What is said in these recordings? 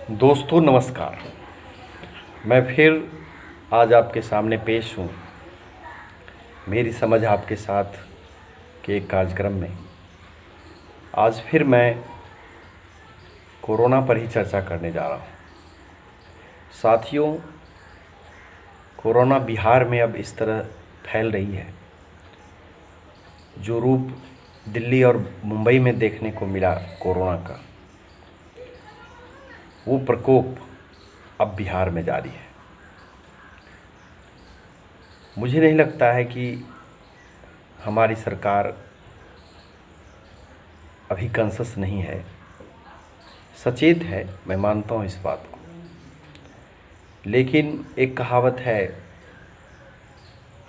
दोस्तों नमस्कार। मैं फिर आज आपके सामने पेश हूँ मेरी समझ आपके साथ के एक कार्यक्रम में। आज फिर मैं कोरोना पर ही चर्चा करने जा रहा हूँ। साथियों, कोरोना बिहार में अब इस तरह फैल रही है, जो रूप दिल्ली और मुंबई में देखने को मिला कोरोना का, वो प्रकोप अब बिहार में जारी है। मुझे नहीं लगता है कि हमारी सरकार अभी कॉन्शस नहीं है, सचेत है, मैं मानता हूँ इस बात को। लेकिन एक कहावत है,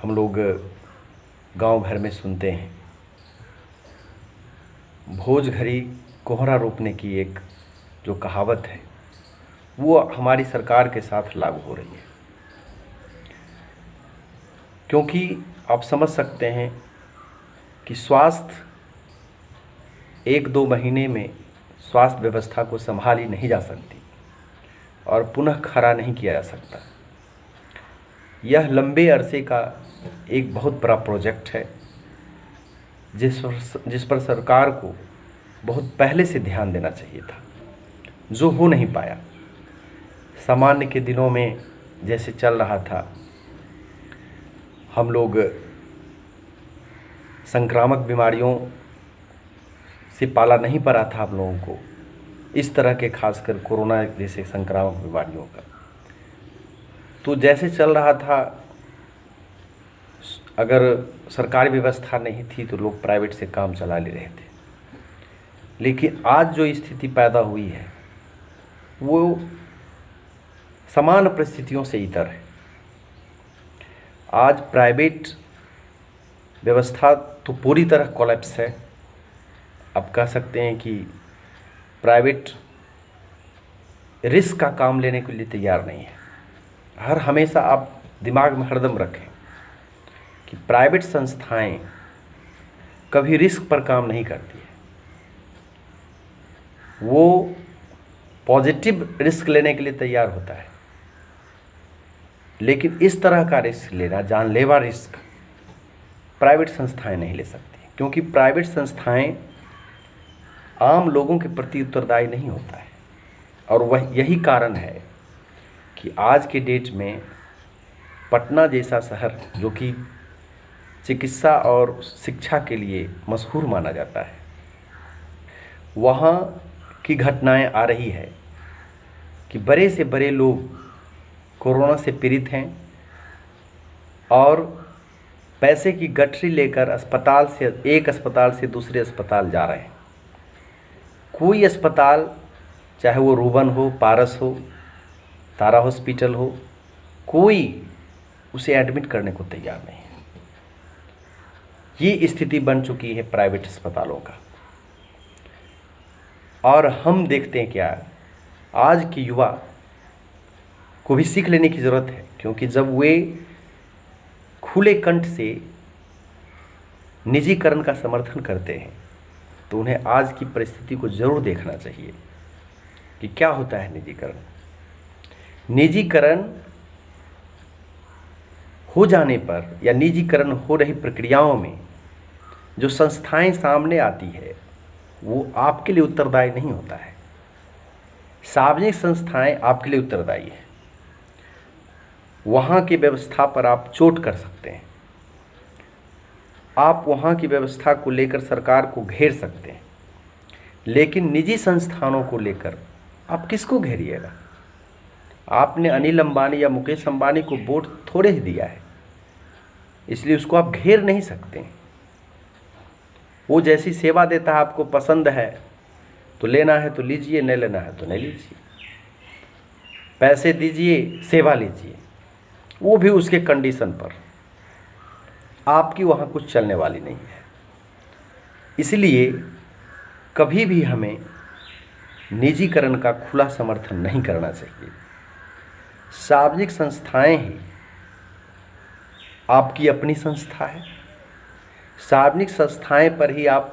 हम लोग गांव भर में सुनते हैं, भोज घरी कोहरा रोपने की एक जो कहावत है, वो हमारी सरकार के साथ लागू हो रही है। क्योंकि आप समझ सकते हैं कि स्वास्थ्य 1-2 महीने में स्वास्थ्य व्यवस्था को संभाली नहीं जा सकती और पुनः खड़ा नहीं किया जा सकता। यह लंबे अरसे का एक बहुत बड़ा प्रोजेक्ट है, जिस पर सरकार को बहुत पहले से ध्यान देना चाहिए था, जो हो नहीं पाया। सामान्य के दिनों में जैसे चल रहा था, हम लोग संक्रामक बीमारियों से पाला नहीं पड़ा था हम लोगों को, इस तरह के खासकर कोरोना जैसे संक्रामक बीमारियों का। तो जैसे चल रहा था, अगर सरकारी व्यवस्था नहीं थी तो लोग प्राइवेट से काम चला ले रहे थे। लेकिन आज जो स्थिति पैदा हुई है वो समान परिस्थितियों से इतर है। आज प्राइवेट व्यवस्था तो पूरी तरह कोलैप्स है। आप कह सकते हैं कि प्राइवेट रिस्क का काम लेने के लिए तैयार नहीं है। हमेशा आप दिमाग में हरदम रखें कि प्राइवेट संस्थाएं कभी रिस्क पर काम नहीं करती है। वो पॉजिटिव रिस्क लेने के लिए तैयार होता है, लेकिन इस तरह का रिस्क लेना, जानलेवा रिस्क, प्राइवेट संस्थाएं नहीं ले सकती। क्योंकि प्राइवेट संस्थाएं आम लोगों के प्रति उत्तरदायी नहीं होता है। और वह यही कारण है कि आज के डेट में पटना जैसा शहर, जो कि चिकित्सा और शिक्षा के लिए मशहूर माना जाता है, वहाँ की घटनाएं आ रही है कि बड़े से बड़े लोग कोरोना से पीड़ित हैं और पैसे की गठरी लेकर एक अस्पताल से दूसरे अस्पताल जा रहे हैं। कोई अस्पताल, चाहे वो रूबन हो, पारस हो, तारा हॉस्पिटल हो, कोई उसे एडमिट करने को तैयार नहीं है। ये स्थिति बन चुकी है प्राइवेट अस्पतालों का। और हम देखते हैं क्या, आज के युवा को भी सीख लेने की ज़रूरत है। क्योंकि जब वे खुले कंठ से निजीकरण का समर्थन करते हैं तो उन्हें आज की परिस्थिति को ज़रूर देखना चाहिए कि क्या होता है निजीकरण। निजीकरण हो जाने पर या निजीकरण हो रही प्रक्रियाओं में जो संस्थाएं सामने आती है, वो आपके लिए उत्तरदायी नहीं होता है। सार्वजनिक संस्थाएं आपके लिए उत्तरदायी है। वहाँ की व्यवस्था पर आप चोट कर सकते हैं, आप वहाँ की व्यवस्था को लेकर सरकार को घेर सकते हैं, लेकिन निजी संस्थानों को लेकर आप किसको घेरिएगा? आपने अनिल अंबानी या मुकेश अंबानी को वोट थोड़े ही दिया है, इसलिए उसको आप घेर नहीं सकते। वो जैसी सेवा देता है, आपको पसंद है तो लेना है तो लीजिए, नहीं लेना है तो नहीं लीजिए। पैसे दीजिए, सेवा लीजिए, वो भी उसके कंडीशन पर। आपकी वहाँ कुछ चलने वाली नहीं है। इसलिए कभी भी हमें निजीकरण का खुला समर्थन नहीं करना चाहिए। सार्वजनिक संस्थाएं ही आपकी अपनी संस्था है। सार्वजनिक संस्थाएं पर ही आप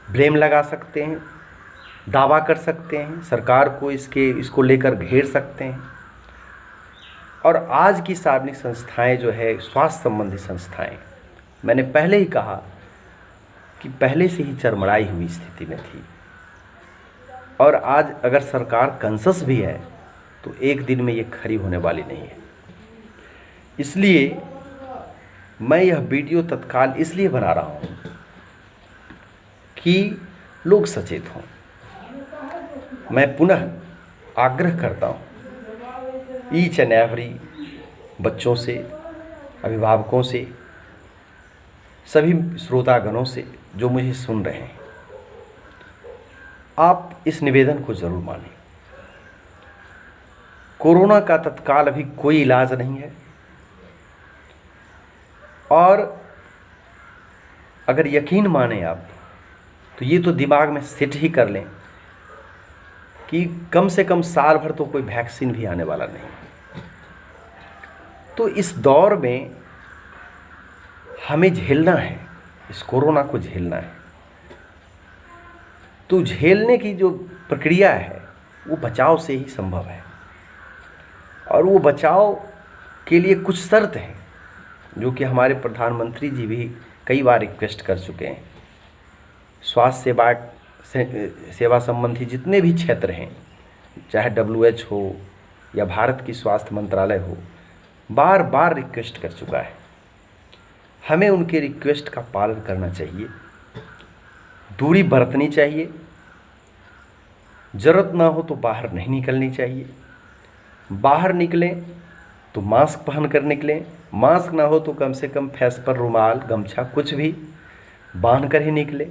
ब्लेम लगा सकते हैं दावा कर सकते हैं, सरकार को इसको लेकर घेर सकते हैं। और आज की सार्वजनिक संस्थाएं जो है, स्वास्थ्य संबंधी संस्थाएं, मैंने पहले ही कहा कि पहले से ही चरमराई हुई स्थिति में थी। और आज अगर सरकार कॉन्शस भी है तो एक दिन में ये खड़ी होने वाली नहीं है। इसलिए मैं यह वीडियो तत्काल इसलिए बना रहा हूँ कि लोग सचेत हों। मैं पुनः आग्रह करता हूँ ईच एंड एवरी बच्चों से, अभिभावकों से, सभी श्रोतागणों से जो मुझे सुन रहे हैं, आप इस निवेदन को जरूर मानें। कोरोना का तत्काल अभी कोई इलाज नहीं है। और अगर यकीन माने आप, तो ये तो दिमाग में सेट ही कर लें कि कम से कम साल भर तो कोई वैक्सीन भी आने वाला नहीं। तो इस दौर में हमें झेलना है, इस कोरोना को झेलना है। तो झेलने की जो प्रक्रिया है वो बचाव से ही संभव है। और वो बचाव के लिए कुछ शर्त हैं जो कि हमारे प्रधानमंत्री जी भी कई बार रिक्वेस्ट कर चुके हैं। स्वास्थ्य सेवा संबंधी जितने भी क्षेत्र हैं, चाहे WHO हो या भारत की स्वास्थ्य मंत्रालय हो, बार बार रिक्वेस्ट कर चुका है। हमें उनके रिक्वेस्ट का पालन करना चाहिए, दूरी बरतनी चाहिए, ज़रूरत ना हो तो बाहर नहीं निकलनी चाहिए, बाहर निकलें तो मास्क पहन कर निकलें, मास्क ना हो तो कम से कम फेस पर रुमाल, गमछा कुछ भी बांध कर ही निकलें।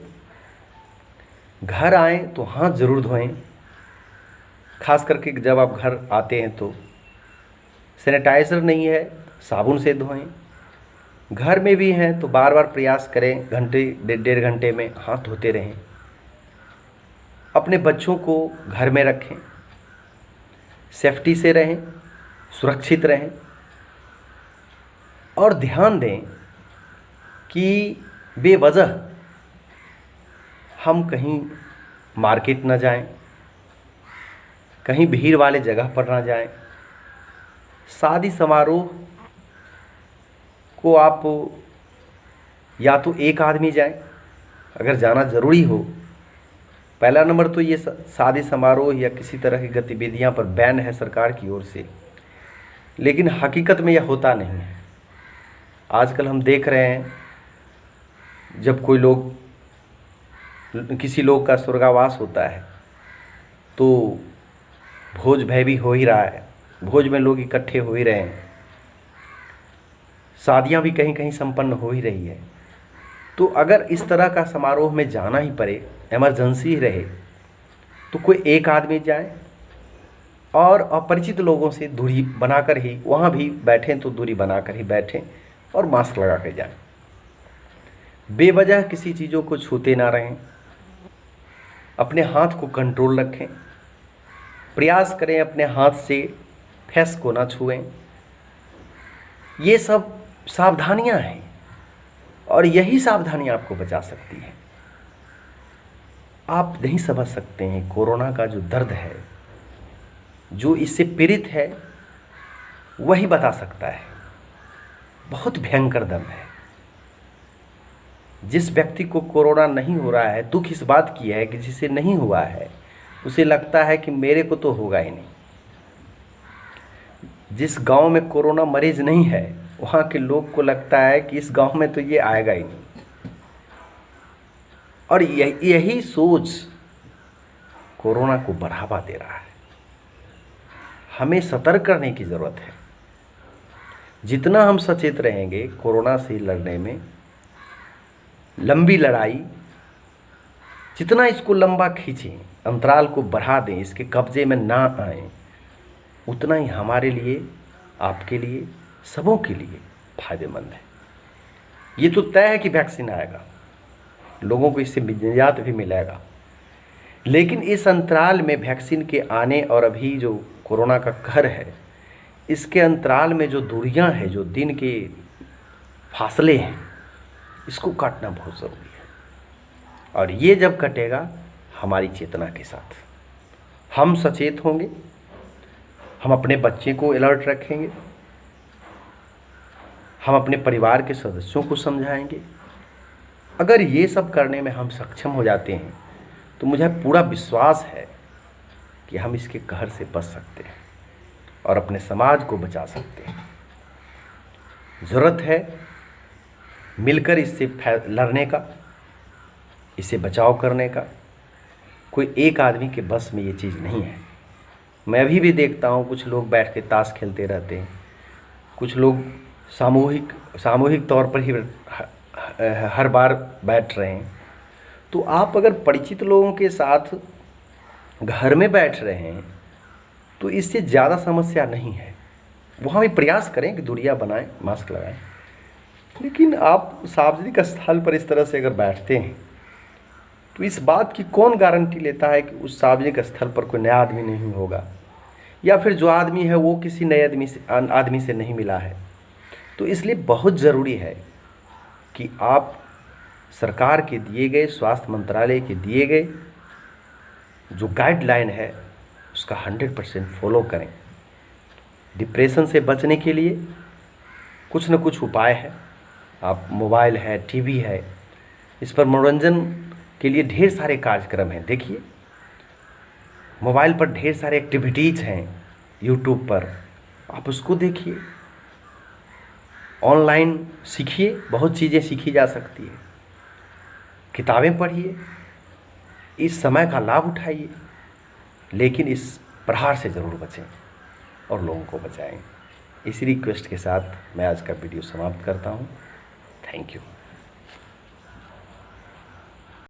घर आएँ तो हाथ ज़रूर धोएं, खास करके जब आप घर आते हैं तो सैनिटाइज़र नहीं है साबुन से धोएं। घर में भी हैं तो बार बार प्रयास करें, घंटे डेढ़ घंटे में हाथ धोते रहें। अपने बच्चों को घर में रखें, सेफ्टी से रहें, सुरक्षित रहें। और ध्यान दें कि बेवजह हम कहीं मार्केट ना जाएं, कहीं भीड़ वाले जगह पर ना जाएं। शादी समारोह को आप या तो एक आदमी जाएं अगर जाना ज़रूरी हो। पहला नंबर तो ये शादी समारोह या किसी तरह की गतिविधियां पर बैन है सरकार की ओर से, लेकिन हकीकत में यह होता नहीं है। आजकल हम देख रहे हैं जब किसी लोग का स्वर्गावास होता है तो भोज भय भी हो ही रहा है, भोज में लोग इकट्ठे हो ही रहे हैं, शादियां भी कहीं कहीं संपन्न हो ही रही है। तो अगर इस तरह का समारोह में जाना ही पड़े, इमरजेंसी रहे, तो कोई एक आदमी जाए और अपरिचित लोगों से दूरी बनाकर ही, वहाँ भी बैठें तो दूरी बनाकर ही बैठें और मास्क लगा कर जाएं। बेवजह किसी चीज़ों को छूते ना रहें, अपने हाथ को कंट्रोल रखें, प्रयास करें अपने हाथ से फेस को ना छुएं। ये सब सावधानियां हैं और यही सावधानियां आपको बचा सकती हैं। आप नहीं समझ सकते हैं कोरोना का जो दर्द है, जो इससे पीड़ित है वही बता सकता है। बहुत भयंकर दर्द है। जिस व्यक्ति को कोरोना नहीं हो रहा है, दुख इस बात की है कि जिसे नहीं हुआ है उसे लगता है कि मेरे को तो होगा ही नहीं। जिस गांव में कोरोना मरीज नहीं है वहाँ के लोग को लगता है कि इस गांव में तो ये आएगा ही नहीं। और यही सोच कोरोना को बढ़ावा दे रहा है। हमें सतर्क करने की ज़रूरत है। जितना हम सचेत रहेंगे कोरोना से लड़ने में, लंबी लड़ाई, जितना इसको लंबा खींचें, अंतराल को बढ़ा दें, इसके कब्जे में ना आए, उतना ही हमारे लिए, आपके लिए, सबों के लिए फायदेमंद है। ये तो तय है कि वैक्सीन आएगा, लोगों को इससे निजात भी मिलेगा। लेकिन इस अंतराल में वैक्सीन के आने और अभी जो कोरोना का कहर है, इसके अंतराल में जो दूरियां हैं, जो दिन के फासले हैं, इसको काटना बहुत ज़रूरी है। और ये जब कटेगा हमारी चेतना के साथ। हम सचेत होंगे, हम अपने बच्चे को अलर्ट रखेंगे, हम अपने परिवार के सदस्यों को समझाएंगे। अगर ये सब करने में हम सक्षम हो जाते हैं तो मुझे पूरा विश्वास है कि हम इसके कहर से बच सकते हैं और अपने समाज को बचा सकते हैं। ज़रूरत है मिलकर इससे लड़ने का, इसे बचाव करने का। कोई एक आदमी के बस में ये चीज़ नहीं है। मैं अभी भी देखता हूँ कुछ लोग बैठ के ताश खेलते रहते हैं, कुछ लोग सामूहिक तौर पर ही हर बार बैठ रहे हैं। तो आप अगर परिचित लोगों के साथ घर में बैठ रहे हैं तो इससे ज़्यादा समस्या नहीं है। वहाँ भी प्रयास करें कि दूरियां बनाएं, मास्क लगाएं, लेकिन आप सार्वजनिक स्थल पर इस तरह से अगर बैठते हैं तो इस बात की कौन गारंटी लेता है कि उस सार्वजनिक स्थल पर कोई नया आदमी नहीं होगा, या फिर जो आदमी है वो किसी नए आदमी से नहीं मिला है। तो इसलिए बहुत ज़रूरी है कि आप सरकार के दिए गए, स्वास्थ्य मंत्रालय के दिए गए जो गाइडलाइन है उसका 100% फॉलो करें। डिप्रेशन से बचने के लिए कुछ न कुछ उपाय है। आप मोबाइल है, टीवी है, इस पर मनोरंजन के लिए ढेर सारे कार्यक्रम हैं। देखिए, मोबाइल पर ढेर सारे एक्टिविटीज़ हैं, यूट्यूब पर आप उसको देखिए, ऑनलाइन सीखिए, बहुत चीज़ें सीखी जा सकती है। किताबें पढ़िए, इस समय का लाभ उठाइए, लेकिन इस प्रहार से ज़रूर बचें और लोगों को बचाएं। इसी रिक्वेस्ट के साथ मैं आज का वीडियो समाप्त करता हूं। Thank you.